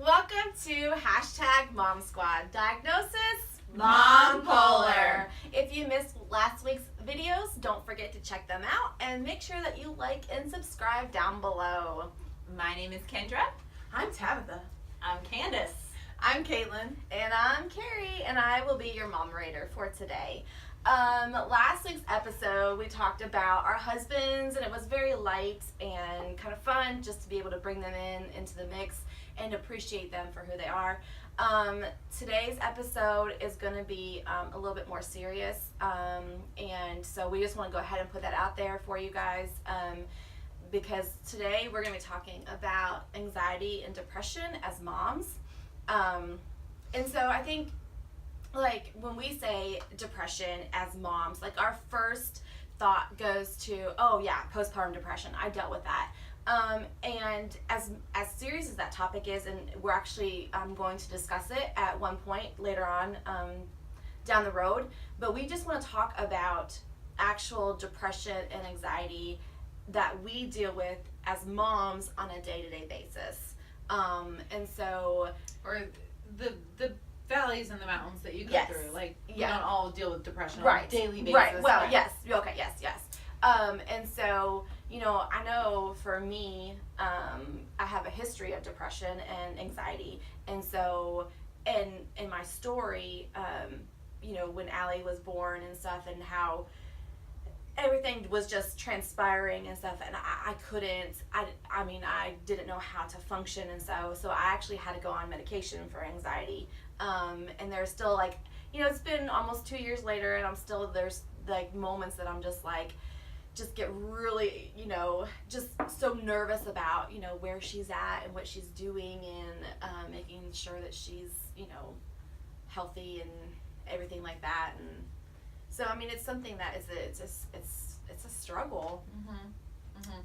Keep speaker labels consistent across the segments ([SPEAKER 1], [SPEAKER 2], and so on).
[SPEAKER 1] Welcome to hashtag Mom Squad. Diagnosis?
[SPEAKER 2] Mom Polar.
[SPEAKER 1] If you missed last week's videos, don't forget to check them out and make sure that you like and subscribe down below.
[SPEAKER 2] My name is Kendra.
[SPEAKER 3] I'm Tabitha.
[SPEAKER 2] I'm Candace.
[SPEAKER 3] I'm Caitlin.
[SPEAKER 1] And I'm Carrie, and I will be your moderator for today. Last week's episode, we talked about our husbands, and it was very light and kind of fun just to be able to bring them into the mix and appreciate them for who they are. Today's episode is going to be a little bit more serious, and so we just want to go ahead and put that out there for you guys, because today we're going to be talking about anxiety and depression as moms. And so I think, like, when we say depression as moms, like, our first thought goes to, oh yeah, postpartum depression. I dealt with that. And as serious as that topic is, and we're actually going to discuss it at one point later on down the road, but we just want to talk about actual depression and anxiety that we deal with as moms on a day-to-day basis. And so,
[SPEAKER 3] Or the valleys and the mountains that you go
[SPEAKER 1] Yes.
[SPEAKER 3] through. Like, we
[SPEAKER 1] Yeah.
[SPEAKER 3] don't all deal with depression
[SPEAKER 1] right,
[SPEAKER 3] on a daily basis.
[SPEAKER 1] right. Well,
[SPEAKER 3] but-
[SPEAKER 1] yes, okay, yes. And so, I know for me, I have a history of depression and anxiety, and so, in my story, when Allie was born and stuff, and how everything was just transpiring and stuff, and I didn't know how to function, and so I actually had to go on medication for anxiety, and there's still, like, it's been almost 2 years later, and there's like moments that I'm just like, just get really, just so nervous about, where she's at and what she's doing, and making sure that she's, healthy and everything like that. And so, it's something that it's a struggle.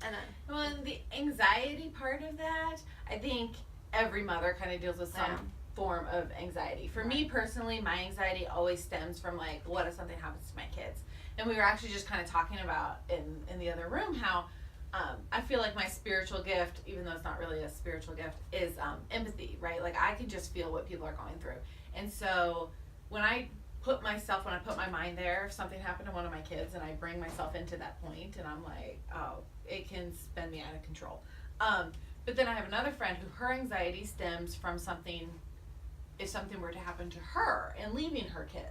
[SPEAKER 1] And
[SPEAKER 3] Well, and the anxiety part of that, I think every mother kind of deals with some form of anxiety. For me personally, my anxiety always stems from, like, what if something happens to my kids? And we were actually just kind of talking about in the other room how I feel like my spiritual gift, even though it's not really a spiritual gift, is empathy, right? Like, I can just feel what people are going through. And so when I put my mind there, if something happened to one of my kids, and I bring myself into that point, and I'm like, oh, it can spin me out of control. But then I have another friend who her anxiety stems from if something were to happen to her and leaving her kids.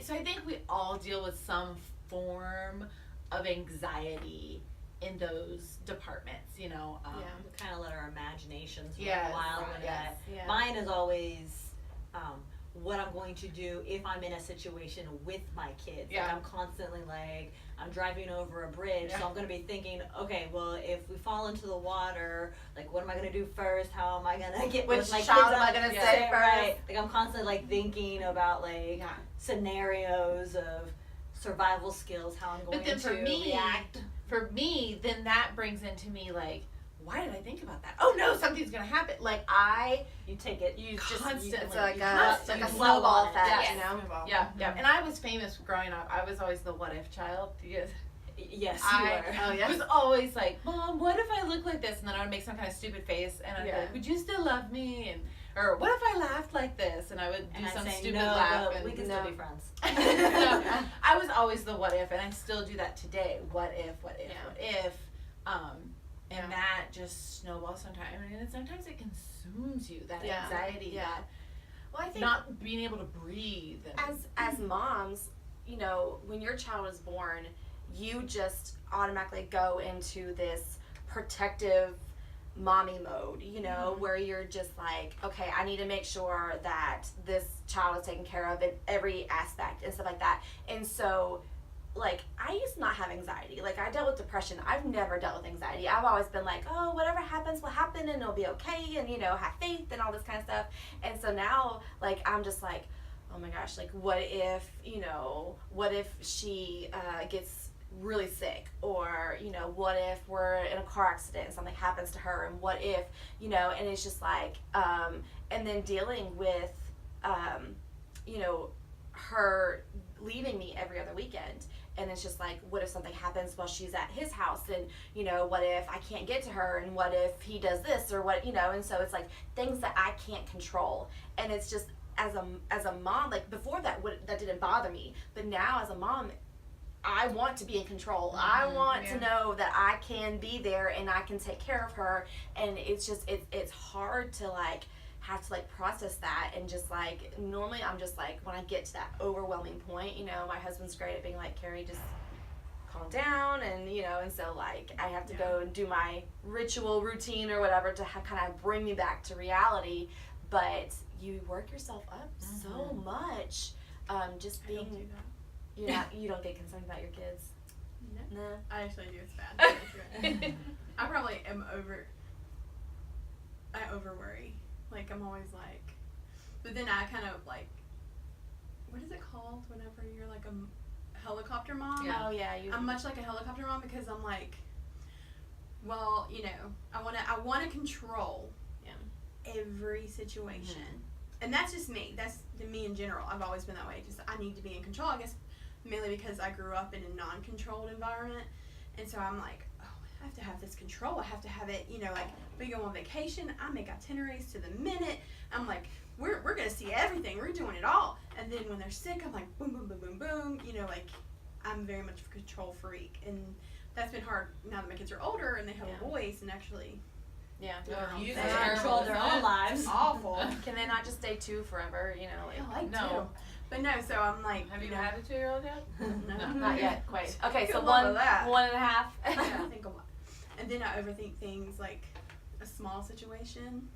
[SPEAKER 3] So I think we all deal with some form of anxiety in those departments,
[SPEAKER 2] We kind of let our imaginations run
[SPEAKER 3] Yes,
[SPEAKER 2] wild
[SPEAKER 3] right,
[SPEAKER 2] with
[SPEAKER 3] yes,
[SPEAKER 2] that.
[SPEAKER 1] yeah.
[SPEAKER 2] Mine is always what I'm going to do if I'm in a situation with my kids.
[SPEAKER 3] Yeah.
[SPEAKER 2] Like, I'm constantly, like, I'm driving over a bridge,
[SPEAKER 3] Yeah.
[SPEAKER 2] so I'm going to be thinking, okay, well, if we fall into the water, like, what am I going to do first? How am I going to get
[SPEAKER 1] which
[SPEAKER 2] with my
[SPEAKER 1] child
[SPEAKER 2] kids
[SPEAKER 1] am I
[SPEAKER 2] out?
[SPEAKER 1] gonna
[SPEAKER 3] Yeah.
[SPEAKER 1] say first?
[SPEAKER 2] Right. Like, I'm constantly, like, thinking about, like,
[SPEAKER 3] Yeah.
[SPEAKER 2] scenarios of survival skills, how I'm going
[SPEAKER 3] But then
[SPEAKER 2] to
[SPEAKER 3] for me,
[SPEAKER 2] react.
[SPEAKER 3] then that brings into me, like, why did I think about that? Oh no, something's gonna happen. Like,
[SPEAKER 2] You take it.
[SPEAKER 3] constantly.
[SPEAKER 1] It's like
[SPEAKER 3] you
[SPEAKER 1] a
[SPEAKER 3] constantly
[SPEAKER 1] snowball
[SPEAKER 2] it.
[SPEAKER 1] effect,
[SPEAKER 3] Yes. Yeah. And I was famous growing up. I was always the what if child. Because
[SPEAKER 2] Yes,
[SPEAKER 3] I
[SPEAKER 2] you are.
[SPEAKER 1] Oh, yes.
[SPEAKER 3] was always like, Mom, what if I look like this? And then I would make some kind of stupid face, and I'd be like, would you still love me? Or what if I laughed like this? And I would do
[SPEAKER 2] And I
[SPEAKER 3] some
[SPEAKER 2] say,
[SPEAKER 3] stupid
[SPEAKER 2] no,
[SPEAKER 3] laugh.
[SPEAKER 2] but
[SPEAKER 3] And
[SPEAKER 2] we can still be friends.
[SPEAKER 3] So, I was always the what if, and I still do that today. What if?
[SPEAKER 1] Yeah.
[SPEAKER 3] What if? And
[SPEAKER 1] Yeah.
[SPEAKER 3] that just snowballs sometimes. And sometimes it consumes you, that
[SPEAKER 1] Yeah.
[SPEAKER 3] anxiety,
[SPEAKER 1] Yeah.
[SPEAKER 3] that
[SPEAKER 1] Well, I think
[SPEAKER 3] not being able to breathe. And,
[SPEAKER 1] as moms, when your child is born, you just automatically go into this protective mommy mode, where you're just like, okay, I need to make sure that this child is taken care of in every aspect and stuff like that. And so, like, I used to not have anxiety. Like, I dealt with depression. I've never dealt with anxiety. I've always been like, oh, whatever happens will happen, and it'll be okay, and, have faith and all this kind of stuff. And so now, like, I'm just like, oh my gosh, like, what if she gets really sick, or what if we're in a car accident and something happens to her, and what if and it's just like and then dealing with her leaving me every other weekend, and it's just like, what if something happens while she's at his house, and you know, what if I can't get to her, and what if he does this, or what, you know, and so it's like things that I can't control. And it's just, as a mom, like before that didn't bother me, but now as a mom, I want to be in control. I want to know that I can be there and I can take care of her. And it's just, it's hard to like have to like process that, and just like, normally I'm just like, when I get to that overwhelming point, you know, my husband's great at being like, Carrie, just calm down, and you know, and so like I have to go and do my ritual routine or whatever to kind of bring me back to reality. But you work yourself up so much, just being.
[SPEAKER 4] I don't do that.
[SPEAKER 1] You don't get concerned about your kids.
[SPEAKER 4] No.
[SPEAKER 1] No.
[SPEAKER 4] I actually do. It's bad. I probably am I over worry. Like, I'm always like, but then I kind of like, what is it called whenever you're like a helicopter mom?
[SPEAKER 3] Yeah.
[SPEAKER 1] Oh yeah,
[SPEAKER 4] I'm much like a helicopter mom, because I'm like, well, you know, I want to control every situation. And that's just me. That's me in general. I've always been that way. Just, I need to be in control, I guess, mainly because I grew up in a non-controlled environment. And so I'm like, oh, I have to have this control. I have to have it, you know, like, we go on vacation, I make itineraries to the minute. I'm like, we're going to see everything. We're doing it all. And then when they're sick, I'm like, boom, boom, boom, boom, boom. You know, like, I'm very much a control freak. And that's been hard now that my kids are older and they have a voice and actually do their own
[SPEAKER 3] You
[SPEAKER 4] thing.
[SPEAKER 2] control their own lives.
[SPEAKER 4] It's awful.
[SPEAKER 1] Can they not just stay two forever? You know, like,
[SPEAKER 4] I like
[SPEAKER 3] No.
[SPEAKER 4] to. But no, so I'm like,
[SPEAKER 3] Have you
[SPEAKER 4] know,
[SPEAKER 3] had a 2-year-old yet?
[SPEAKER 4] No.
[SPEAKER 1] not yet, quite. Okay, so
[SPEAKER 4] Good luck with
[SPEAKER 1] one
[SPEAKER 4] that.
[SPEAKER 1] and a half.
[SPEAKER 4] Yeah, I think a lot. And then I overthink things like a small situation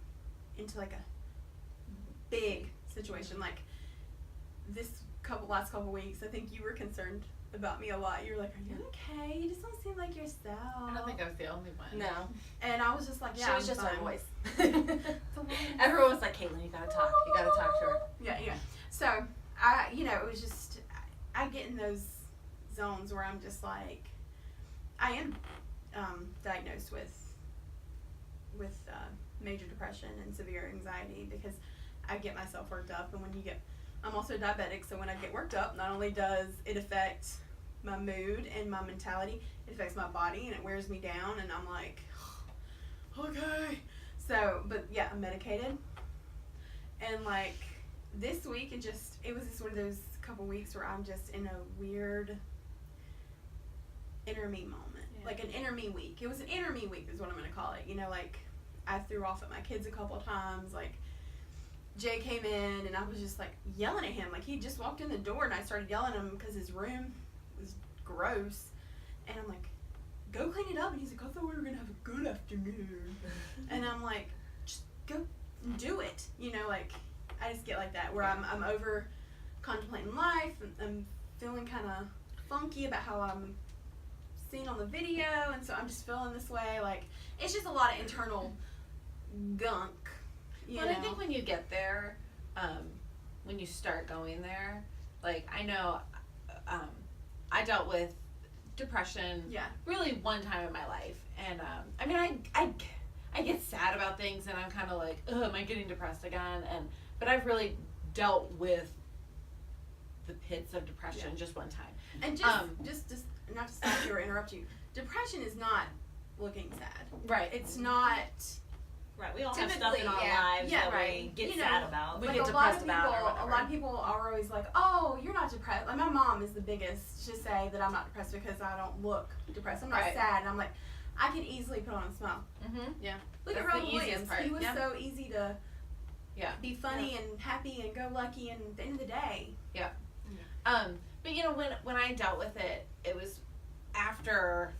[SPEAKER 4] into like a big situation. Like last couple weeks, I think you were concerned about me a lot. You were like, "Are you okay? You just don't seem like yourself."
[SPEAKER 3] I don't think I was the only one.
[SPEAKER 1] No,
[SPEAKER 4] And I was just like, "Yeah,
[SPEAKER 1] she was
[SPEAKER 4] I'm
[SPEAKER 1] just
[SPEAKER 4] fine."
[SPEAKER 1] her voice.
[SPEAKER 2] Everyone was like, Caitlin, you gotta talk to her.
[SPEAKER 4] Yeah. So it was just, I get in those zones where I'm just like, I am diagnosed with major depression and severe anxiety, because I get myself worked up, and I'm also diabetic, so when I get worked up, not only does it affect my mood and my mentality, it affects my body and it wears me down, and I'm like, okay. So, but yeah, I'm medicated, and like this week it was just one of those couple weeks where I'm just in a weird inner me moment, like an inner me week. It was an inner me week is what I'm gonna call it. You know, like I threw off at my kids a couple of times, like Jay came in and I was just like yelling at him. Like he just walked in the door and I started yelling at him because his room was gross. And I'm like, go clean it up. And he's like, I thought we were going to have a good afternoon. And I'm like, just go do it. You know, like I just get like that where I'm over contemplating life. I'm feeling kind of funky about how I'm seen on the video. And so I'm just feeling this way. Like it's just a lot of internal gunk.
[SPEAKER 3] Well, I think when you get there, when you start going there, like I know, I dealt with depression really one time in my life, and I mean I get sad about things, and I'm kind of like, ugh, am I getting depressed again? But I've really dealt with the pits of depression just one time.
[SPEAKER 4] And just not to stop you or interrupt you, depression is not looking sad.
[SPEAKER 1] Right.
[SPEAKER 4] It's not.
[SPEAKER 2] Right, we all have stuff
[SPEAKER 1] Typically,
[SPEAKER 2] in our lives
[SPEAKER 4] yeah,
[SPEAKER 2] that
[SPEAKER 4] right.
[SPEAKER 2] we get
[SPEAKER 4] You
[SPEAKER 2] sad
[SPEAKER 4] know,
[SPEAKER 2] about.
[SPEAKER 1] We
[SPEAKER 4] like
[SPEAKER 1] get
[SPEAKER 4] a lot
[SPEAKER 1] depressed
[SPEAKER 4] of
[SPEAKER 1] about
[SPEAKER 4] people,
[SPEAKER 1] or whatever.
[SPEAKER 4] a lot of people are always like, "Oh, you're not depressed." Like my mom is the biggest to say that I'm not depressed because I don't look depressed. I'm not sad, and I'm like, I can easily put on a smile.
[SPEAKER 1] Mm-hmm. Yeah.
[SPEAKER 4] Look
[SPEAKER 1] That's
[SPEAKER 4] at
[SPEAKER 1] the
[SPEAKER 4] Robin
[SPEAKER 1] easiest
[SPEAKER 4] Williams.
[SPEAKER 1] part.
[SPEAKER 4] He was
[SPEAKER 1] Yeah.
[SPEAKER 4] so easy to
[SPEAKER 3] be
[SPEAKER 4] funny and happy and go lucky, and at the end of the day,
[SPEAKER 3] But you know, when I dealt with it, it was after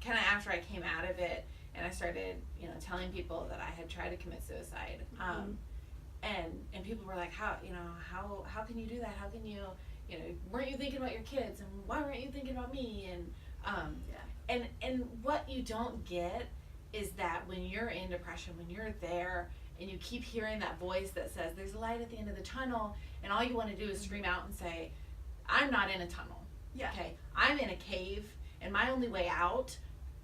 [SPEAKER 3] I came out of it, and I started, telling people that I had tried to commit suicide. And people were like, how can you do that? How can you, weren't you thinking about your kids? And why weren't you thinking about me? And what you don't get is that when you're in depression, when you're there, and you keep hearing that voice that says, there's a light at the end of the tunnel, and all you want to do is scream out and say, I'm not in a tunnel.
[SPEAKER 4] Yeah.
[SPEAKER 3] Okay. I'm in a cave, and my only way out,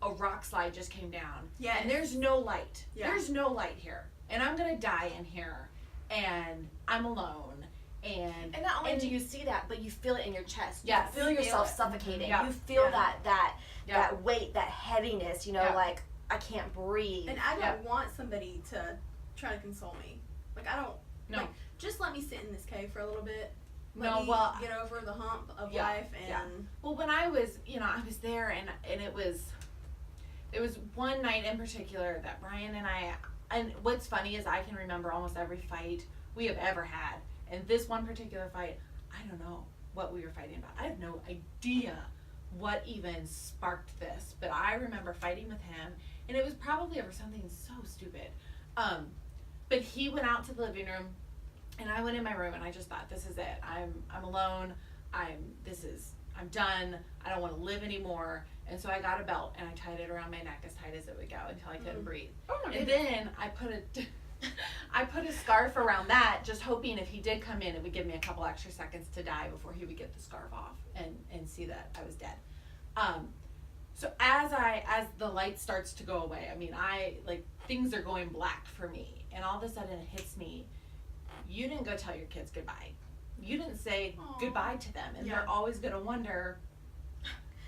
[SPEAKER 3] a rock slide just came down.
[SPEAKER 4] Yes.
[SPEAKER 3] And there's no light.
[SPEAKER 4] Yeah.
[SPEAKER 3] There's no light here. And I'm going to die in here. And I'm alone. And
[SPEAKER 1] not only do you see that, but you feel it in your chest.
[SPEAKER 3] Yes.
[SPEAKER 1] You feel yourself
[SPEAKER 3] Feel it.
[SPEAKER 1] suffocating.
[SPEAKER 3] Yeah.
[SPEAKER 1] You feel
[SPEAKER 4] Yeah.
[SPEAKER 1] that weight, that heaviness,
[SPEAKER 3] Yeah.
[SPEAKER 1] like I can't breathe.
[SPEAKER 4] And I don't want somebody to try to console me. Like, I don't.
[SPEAKER 3] No.
[SPEAKER 4] Like, just let me sit in this cave for a little bit.
[SPEAKER 3] No,
[SPEAKER 4] Let me
[SPEAKER 3] well,
[SPEAKER 4] get over the hump of
[SPEAKER 3] Yeah,
[SPEAKER 4] life and.
[SPEAKER 3] yeah. Well, when I was, I was there, and it was one night in particular that Brian and what's funny is I can remember almost every fight we have ever had. And this one particular fight, I don't know what we were fighting about. I have no idea what even sparked this, but I remember fighting with him, and it was probably over something so stupid. But he went out to the living room, and I went in my room, and I just thought, this is it. I'm alone. I'm done. I don't want to live anymore. And so I got a belt and I tied it around my neck as tight as it would go until I couldn't breathe.
[SPEAKER 1] Oh my
[SPEAKER 3] And
[SPEAKER 1] goodness.
[SPEAKER 3] then I put a scarf around that, just hoping if he did come in, it would give me a couple extra seconds to die before he would get the scarf off and see that I was dead. So as the light starts to go away, I mean, things are going black for me, and all of a sudden it hits me. You didn't go tell your kids goodbye. You didn't say
[SPEAKER 4] Aw.
[SPEAKER 3] goodbye to them, and
[SPEAKER 4] Yeah.
[SPEAKER 3] they're always gonna wonder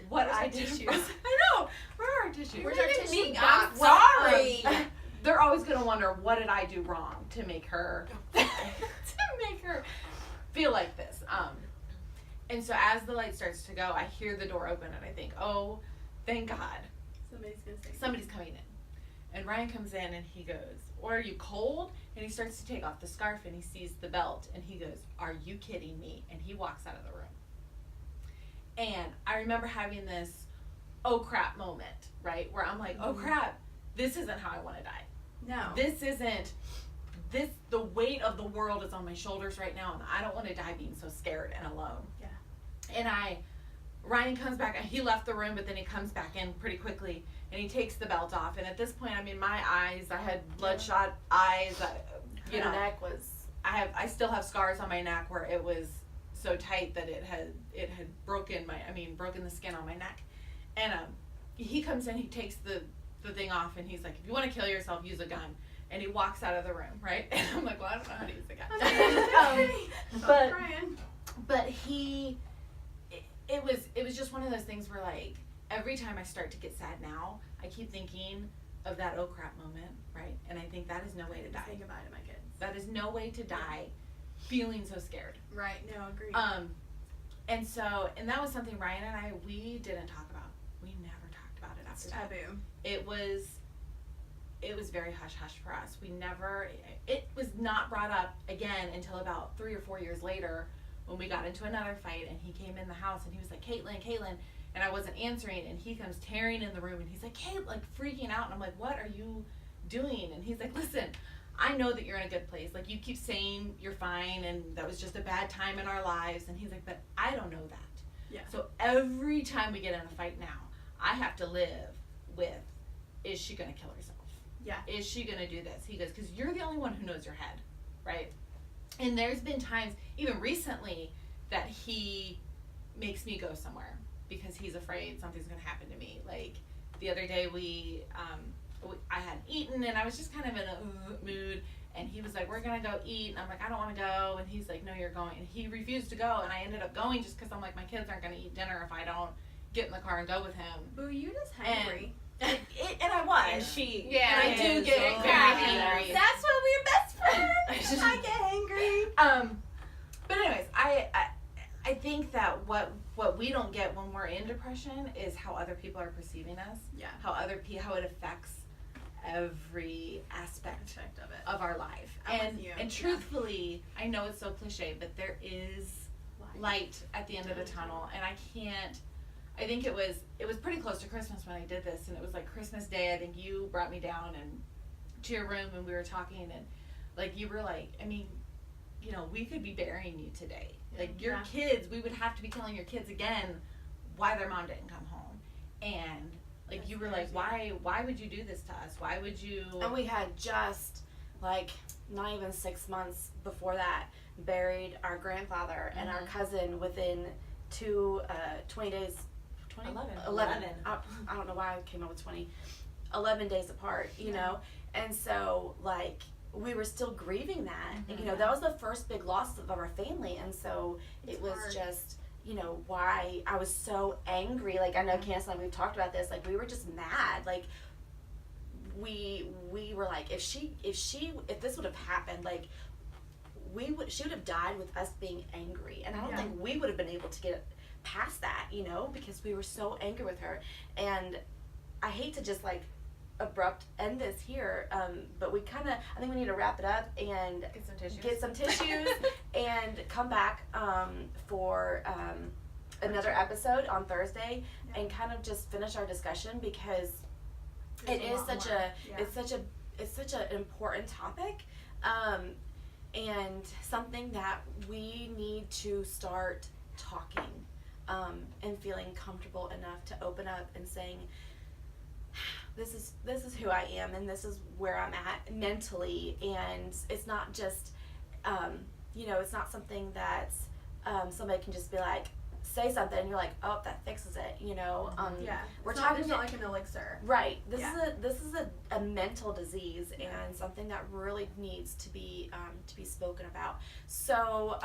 [SPEAKER 3] what
[SPEAKER 4] Where's
[SPEAKER 3] I
[SPEAKER 4] our
[SPEAKER 3] did.
[SPEAKER 4] tissues?
[SPEAKER 3] I know. Where are our tissues?
[SPEAKER 4] Where's our
[SPEAKER 3] Look at
[SPEAKER 4] tissue
[SPEAKER 3] me.
[SPEAKER 4] box?
[SPEAKER 3] I'm
[SPEAKER 4] Sorry.
[SPEAKER 3] They're always gonna wonder what did I do wrong to make her feel like this. And so as the light starts to go, I hear the door open and I think, oh, thank God,
[SPEAKER 4] Somebody's gonna say.
[SPEAKER 3] somebody's coming in. And Ryan comes in and he goes, "Or are you cold?" And he starts to take off the scarf and he sees the belt and he goes, "Are you kidding me?" And he walks out of the room. And I remember having this oh crap moment, right? Where I'm like, oh crap, this isn't how I want to die.
[SPEAKER 4] No.
[SPEAKER 3] This isn't, the weight of the world is on my shoulders right now, and I don't want to die being so scared and alone.
[SPEAKER 4] Yeah.
[SPEAKER 3] And Ryan comes back, he left the room, but then he comes back in pretty quickly, and he takes the belt off, and at this point, I mean, my eyes, I had bloodshot eyes,
[SPEAKER 1] Your neck was.
[SPEAKER 3] I still have scars on my neck where it was so tight that it had broken the skin on my neck. And he comes in, he takes the thing off, and he's like, "If you want to kill yourself, use a gun." And he walks out of the room, right? And I'm like, "Well, I don't know how to use a gun." But it was just one of those things where, like, every time I start to get sad now, I keep thinking of that oh crap moment, right? And I think that is no way to die.
[SPEAKER 4] Say goodbye to my kids.
[SPEAKER 3] That is no way to die feeling so scared.
[SPEAKER 4] Right. No. Agreed.
[SPEAKER 3] And that was something Ryan and we didn't talk about. We never talked about it after that.
[SPEAKER 4] Taboo.
[SPEAKER 3] It was very hush hush for us. It was not brought up again until about 3 or 4 years later when we got into another fight and he came in the house and he was like, Caitlin, and I wasn't answering, and he comes tearing in the room and he's like, Caitlin, like freaking out, and I'm like, what are you doing? And he's like, listen, I know that you're in a good place. Like, you keep saying you're fine and that was just a bad time in our lives. And he's like, but I don't know that.
[SPEAKER 4] Yeah.
[SPEAKER 3] So every time we get in a fight now, I have to live with, is she going to kill herself?
[SPEAKER 4] Yeah.
[SPEAKER 3] Is she going to do this? He goes, because you're the only one who knows your head, right? And there's been times, even recently, that he makes me go somewhere because he's afraid something's going to happen to me. Like, the other day I hadn't eaten and I was just kind of in a mood, and he was like, we're gonna go eat, and I'm like, I don't want to go, and he's like, no, you're going, and he refused to go, and I ended up going just because I'm like, my kids aren't gonna eat dinner if I don't get in the car and go with him.
[SPEAKER 4] Boo, you just hungry.
[SPEAKER 3] And I was.
[SPEAKER 2] And she.
[SPEAKER 3] Yeah, and I do get
[SPEAKER 2] is
[SPEAKER 3] very
[SPEAKER 2] always-
[SPEAKER 3] angry.
[SPEAKER 4] That's why we're best friends. I get angry.
[SPEAKER 3] But anyways, I think that what we don't get when we're in depression is how other people are perceiving us.
[SPEAKER 4] Yeah.
[SPEAKER 3] How it affects every aspect
[SPEAKER 4] of it.
[SPEAKER 3] of our life.
[SPEAKER 4] I'm with you.
[SPEAKER 3] And truthfully, I know it's so cliche, but there is light at the end of the tunnel, and I think it was pretty close to Christmas when I did this, and it was like Christmas Day. I think you brought me down and to your room and we were talking, and like you were like, I mean, you know, we could be burying you today. Like your kids, we would have to be telling your kids again why their mom didn't come home. And like
[SPEAKER 4] That's
[SPEAKER 3] you were
[SPEAKER 4] crazy.
[SPEAKER 3] like, why would you do this to us? Why would you?
[SPEAKER 1] And we had just, like, not even 6 months before that, buried our grandfather and our cousin within 20 days. 20? 11. I don't know why I came up with 20. 11 days apart, you know? And so, like, we were still grieving that.
[SPEAKER 3] Mhm.
[SPEAKER 1] You know, that was the first big loss of our family, and so
[SPEAKER 4] It's
[SPEAKER 1] it was
[SPEAKER 4] hard.
[SPEAKER 1] just, you know, why I was so angry. Like, I know Candace and I, we've talked about this, like, we were just mad. Like, we were like, if this would have happened, like, she would have died with us being angry, and I don't
[SPEAKER 4] Yeah.
[SPEAKER 1] think we would have been able to get past that, you know, because we were so angry with her. And I hate to just like abrupt end this here, but I think we need to wrap it up and
[SPEAKER 3] Get some tissues.
[SPEAKER 1] and come back for another episode on Thursday,
[SPEAKER 4] Yeah.
[SPEAKER 1] and kind of just finish our discussion, because
[SPEAKER 4] There's
[SPEAKER 1] it
[SPEAKER 4] a
[SPEAKER 1] is
[SPEAKER 4] lot
[SPEAKER 1] such
[SPEAKER 4] more.
[SPEAKER 1] a
[SPEAKER 4] Yeah.
[SPEAKER 1] it's such an important topic, and something that we need to start talking, and feeling comfortable enough to open up and saying, this is who I am, and this is where I'm at mentally, and it's not just you know, it's not something that somebody can just be like, say something and you're like, oh, that fixes it, you know.
[SPEAKER 4] Yeah.
[SPEAKER 1] We're
[SPEAKER 4] It's not,
[SPEAKER 1] talking
[SPEAKER 4] there's not like an elixir.
[SPEAKER 1] Right.
[SPEAKER 4] Yeah.
[SPEAKER 1] This is a mental disease,
[SPEAKER 4] Yeah.
[SPEAKER 1] and something that really needs to be spoken about. So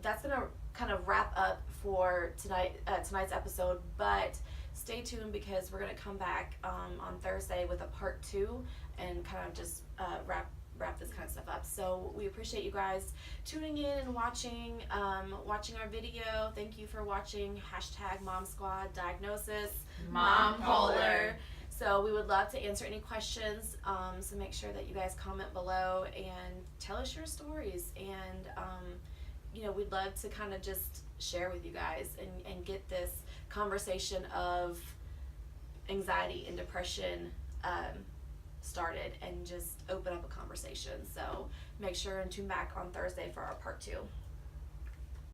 [SPEAKER 1] that's gonna kind of wrap up for tonight's episode. But stay tuned, because we're gonna come back on Thursday with a part 2 and kind of just wrap this kind of stuff up. So we appreciate you guys tuning in and watching our video. Thank you for watching. #MomSquadDiagnosis.
[SPEAKER 3] Mom Polar.
[SPEAKER 1] So we would love to answer any questions. So make sure that you guys comment below and tell us your stories. And you know, we'd love to kind of just share with you guys and get this conversation of anxiety and depression started, and just open up a conversation. So make sure and tune back on Thursday for our part 2.